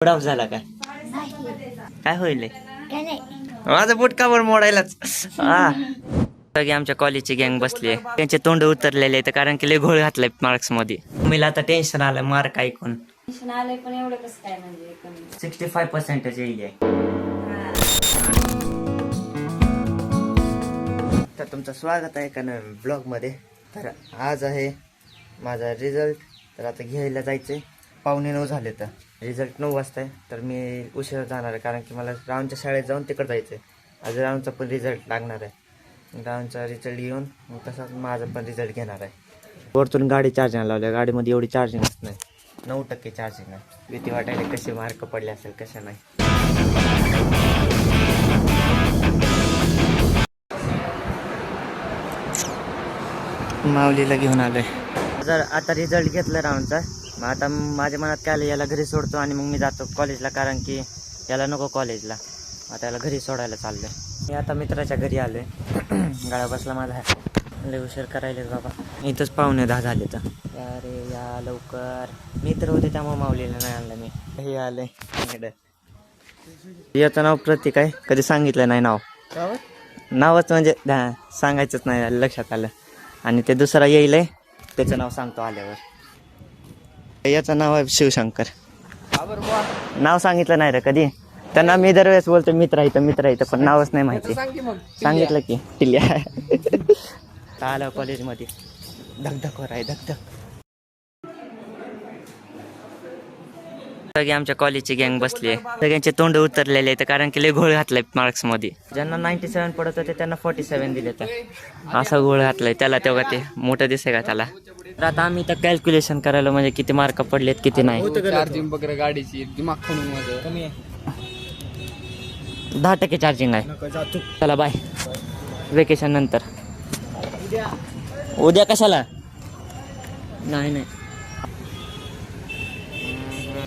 बुडाव झाला काय? काय होईल? माझं बुट का बरं मोडायलाच? सगळी आमच्या कॉलेजची गँग बसली आहे. त्यांचे तोंड उतरलेले आहेत कारण की लय घोळ घातलाय मार्क्स मध्ये. मला आता टेन्शन आलं मार्क ऐकून. टेन्शन आलंय पण एवढं कसं काय म्हणजे 65% येईल आहे. तर तुमचं स्वागत आहे का नवीन ब्लॉग मध्ये. तर आज आहे माझा रिझल्ट. तर आता घ्यायला जायचंय. 9:45 झाले तर रिझल्ट 9 वाजता आहे. तर मी उशिरा जाणार आहे कारण की मला राऊंडच्या शाळेत जाऊन तिकडे जायचंय. आज राऊंडचा पण रिझल्ट लागणार आहे. राऊंडचा रिझल्ट येऊन मग तसाच माझा पण रिझल्ट घेणार आहे. वरतून गाडी चार्जिंग लावल्या. गाडीमध्ये एवढी चार्जिंगच नाही. 9% चार्जिंग आहे. भीती वाटायला कसे मार्क पडले असेल कसे नाही. माऊलीला घेऊन आलोय. जर आता रिझल्ट घेतला राऊंडचा मग आता माझ्या मनात काय आलं, याला घरी सोडतो आणि मग मी जातो कॉलेजला कारण की याला नको कॉलेजला. आता याला घरी सोडायला चाललंय. मी आता मित्राच्या घरी आलोय. गाडा बसला माझा. लय उशीर करायले बाबा. इथंच 9:45 झाले तर. अरे या लवकर. मित्र होते त्यामुळे माऊलीला नाही आणलं मी. हे आलंय. याचं नाव प्रतीक आहे. कधी सांगितलं नाही नाव. नावच म्हणजे सांगायचंच नाही लक्षात आलं. आणि ते दुसरा येईल आहे त्याचं नाव सांगतो आल्यावर. याचं नाव आहे शिवशंकर. नाव सांगितलं नाही रे कधी. त्यांना मी दरवेळेस बोलतो मित्र आहे पण नावच नाही माहिती. सांगितलं की टिल्ल्या. आलं कॉलेजमध्ये. धकधक वर आहे धकधक. सगळी आमच्या कॉलेजची गँग बसली आहे. सगळ्यांचे तोंड उतरलेले आहेत कारण की लय घोळ घातलाय मार्क्स मध्ये. ज्यांना 97 पडत होते त्यांना 47 दिले. तर असा घोळ घातलाय त्याला. तेव्हा ते मोठं दिसे का त्याला. तर आता आम्ही तर कॅल्क्युलेशन करायला म्हणजे किती मार्क पडलेत किती नाही. चार्जिंग वगैरे गाडीची दिमाग खणून कमी आहे. 10% चार्जिंग आहे. चला बाय. वेकेशन नंतर. उद्या कशाला नाही.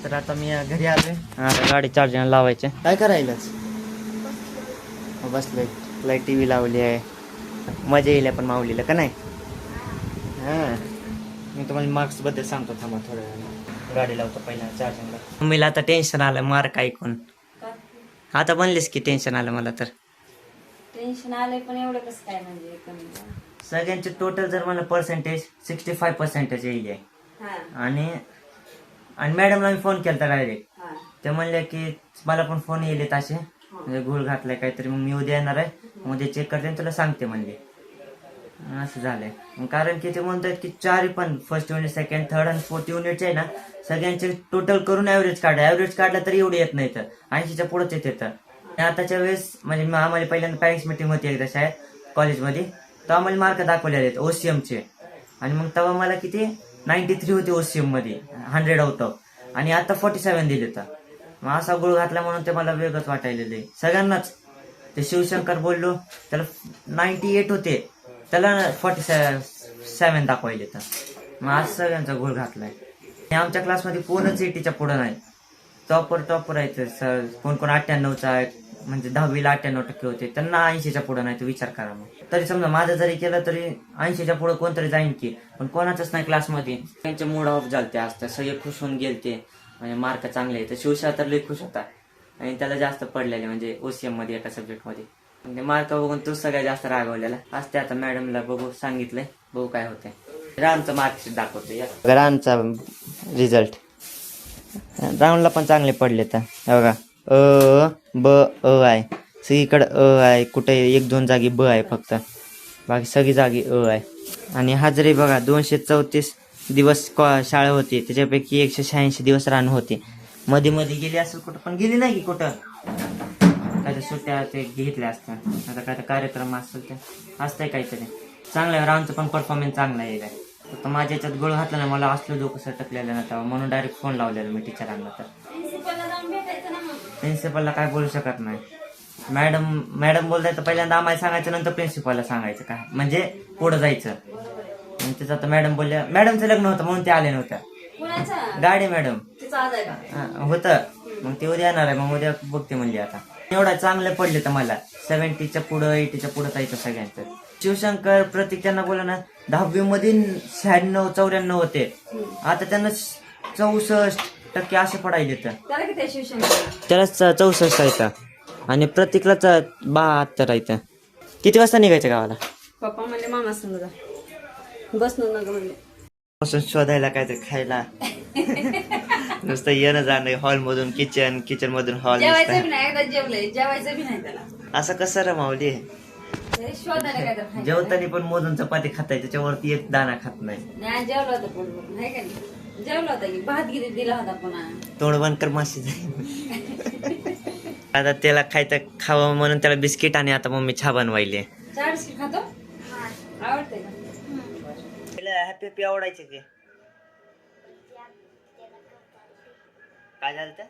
तर आता मी घरी आलोय. आता गाडी चार्जिंग लावायचे. काय करायलाच बसलोय. लाईट टी व्ही लावली आहे. मजा येईल पण माऊलीला का नाही. मी तुम्हाला मार्क्स बद्दल सांगतो. थांबा थोड्या वेळाने. गाडी लावतो पहिला चार्जिंगला. मम्मीला आता टेन्शन आलं मार्क ऐकून. आता बनलेस की टेन्शन आलं मला. तर टेन्शन आलंय पण एवढं कसं काय म्हणजे सगळ्यांचे टोटल जर मला पर्सेंटेज 65% येईल आहे. आणि मॅडमला मी फोन केला डायरेक्ट. ते म्हणले की मला पण फोन येईल असे म्हणजे घोळ घातलाय काहीतरी. मग मी उद्या येणार आहे. उद्या चेक करते तुला सांगते म्हणले. असं झालंय कारण की ते म्हणतात की 4 पण फर्स्ट युनिट सेकंड थर्ड आणि फोर्थ युनिटचे आहे ना सगळ्यांचे टोटल करून ॲव्हरेज काढला तरी एवढे येत नाही. तर 80च्या पुढेच येते. तर आताच्या वेळेस म्हणजे आम्हाला पहिल्यांदा पॅरेंट्स मिटिंग होती एकदा शाळेत कॉलेजमध्ये. तर आम्हाला मार्क दाखवलेले आहेत OCMचे. आणि मग तेव्हा मला किती 93 होते OCM मध्ये 100 आउट ऑफ. आणि आता 47 दिले. तर मग असा गुळ घातला म्हणून ते मला वेगळंच वाटायलेलं आहे सगळ्यांनाच. ते शिवशंकर बोललो त्याला 98 होते त्याला 47 दाखवायले. तर मग आज सगळ्यांचा घोळ घातलाय. आमच्या क्लासमध्ये कोणच 80च्या पुढं नाही. टॉपर आहे. सर कोण 98चा म्हणजे 10वीला 98% होते त्यांना 80च्या पुढं नाही. तर विचार करा. मग तरी समजा माझं जरी केलं तरी 80च्या पुढं कोणतरी जाईन की. पण कोणाचंच नाही क्लासमध्ये. त्यांचे मूड ऑफ झालते आज. तर सगळे खुश होऊन गेलते म्हणजे मार्क चांगले आहे. तर शिवशा तर लई खुश होता आणि त्याला जास्त पडलेले म्हणजे OCM मध्ये एका सब्जेक्टमध्ये. म्हणजे मार्क बघून तो सगळ्यात जास्त रागवलेला असते. आता मॅडमला बघू सांगितलंय. बघू काय होतंय. राऊंडचा मार्कशीट दाखवतोय. राऊंडचा रिझल्ट. राऊंडला पण चांगले पडले. तर बघा ब आहे सगळीकडे आहे. कुठे 1-2 जागी ब आहे फक्त. बाकी सगळी जागी आहे. आणि हाजरी बघा 234 दिवस शाळा होती. त्याच्यापैकी 186 दिवस रान होते. मध्ये गेली असेल कुठं पण गेली नाही की कुठं. काय सुट्ट्या ते घेतल्या असत्या. आता काय कार्यक्रम असेल ते असतंय काहीतरी. चांगलं आहे. राऊंडचं पण परफॉर्मन्स चांगला आहे. फक्त माझ्या याच्यात गोळ घातला ना मला असलं डोकं सटकलेलं ना तेव्हा म्हणून डायरेक्ट फोन लावलेला मी टीचरांना. तर प्रिन्सिपलला काय बोलू शकत नाही. मॅडम बोलताय तर पहिल्यांदा आम्हाला सांगायचं नंतर प्रिन्सिपलला सांगायचं काय म्हणजे पुढं जायचं. आणि त्याचं आता मॅडम बोलल्या. मॅडमचं लग्न होतं म्हणून ते आले नव्हत्या. गाडी मॅडम होतं. मग ते उद्या येणार आहे. मग उद्या बघते म्हणली. आता एवढा चांगले पडले तर मला 70च्या पुढं 80च्या पुढं जायचं सगळ्यांचं. शिवशंकर प्रतीक त्यांना बोला ना 10वी मध्ये 96-94 होते. आता त्यांना 64 टक्के असे पडायले तर त्याला किती आहे शिवसेनेला? त्याला 64 आहे आणि प्रत्येकला 72 आहे. किती वाजता निघायचं गावाला? पप्पा म्हणले मामा संग जा, बस नका म्हणले. पासून शोधायला काय तर खायला नुसतं येणं जाणं हॉल मधून किचन मधून हॉल. जेवायचं बी नाही, एकदा जेवलंय, जेवायचं बी नाही त्याला. असं कसं रे माऊली? शोधायला काय तर खायचं. जेवताना पण मोजून चपाती खाताय, त्याच्यावरती एक दाणा खात नाही. नाही जेवलं होतं पोटभरून, नाही का नाही? जेवलं होतं की भात किती दिला होता पुन्हा. तोंड बंद कर माशी जाईल. आता त्याला खावं म्हणून त्याला बिस्किट आणि आता मम्मी चहा बनवायले. चहा बिस्किट खातो? आवडते का? हॅपी हॅपी आवडायचे की काय झालं तर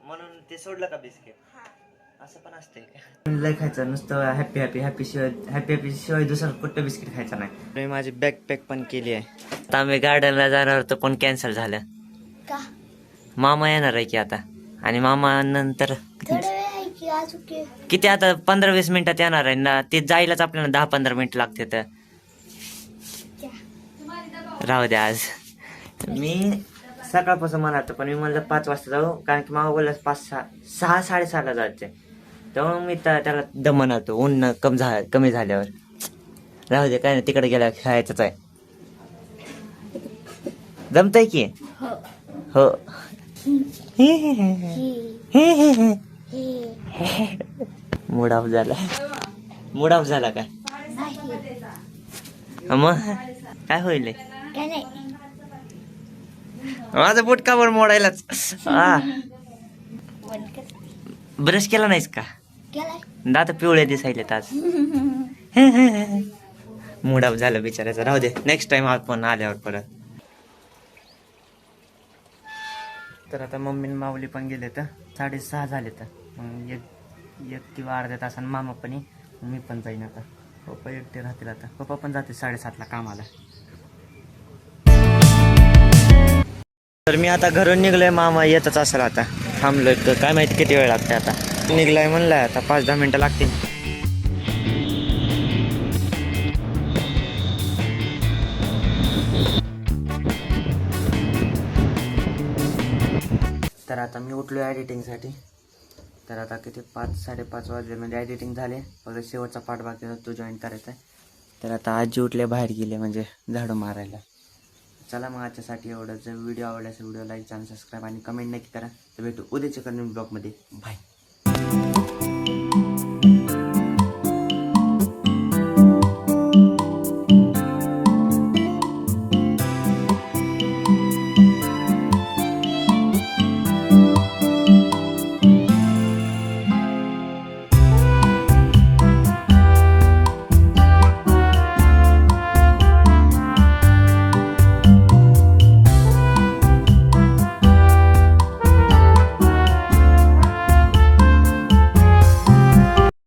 म्हणून ते सोडलं का बिस्किट? असं पण असतंय का? लय खायचं नुसतं हॅपी हॅपी हॅपी शिवाय दुसरं कुठं बिस्किट खायचं नाही. मी माझी बॅग पॅक पण केली आहे. आता आम्ही गार्डनला जाणार होतो पण कॅन्सल झालं. मामा येणार आहे की आता, आणि मामा नंतर किती आता 15-20 मिनिटात येणार आहे ना. ते जायलाच आपल्याला 10-15 मिनिट लागते. तर राहू द्या. आज मी सकाळपासून म्हणालो पण मी म्हणलं 5 वाजता जाऊ, कारण की मामा बोलला 6-6:30ला जायचे. त्यामुळे मी त्याला म्हणालो ऊन कमी झाल्यावर राहू दे, काय नाही, तिकडे गेल्यावर खेळायचंच आहे. जमतंय की? हो. मूड ऑफ झाला का? मग काय होईल? माझं बोट का बरं मोडायलाच? ब्रश केला नाहीस का? दात पिवळे दिसायले आज. मूड ऑफ झालं बिचारायचं. राहू दे, नेक्स्ट टाइम आपण आल्यावर परत. तर आता मम्मी माऊली पण गेले तर 6:30 झाले. तर मग एक किंवा अर्ध्या तासानं मामा पण मी पण जाईन. आता पप्पा एकटे राहतील. आता पप्पा पण जाते 7:30ला कामाला. तर मी आता घरून निघलोय. मामा येतच असेल आता. थांबलोय तर काय माहिती किती वेळ लागते. आता निघलाय म्हणलाय, आता 5-10 मिनिटं लागतील. तर आता मी उठलो एडिटिंगसाठी. तर आता किती 5-5:30 वाजले, म्हणजे एडिटिंग झाले. फक्त शेवटचा पार्ट बाकी होता, तो जॉईन करायचा आहे. तर आता आजी उठले, बाहेर गेले म्हणजे झाडू मारायला. चला मग आजच्यासाठी एवढं. जर व्हिडिओ आवडला असेल व्हिडिओ लाईक, चॅनल सबस्क्राईब आणि कमेंट नक्की करा. तर भेटू उद्याच्या ब्लॉगमध्ये. बाय.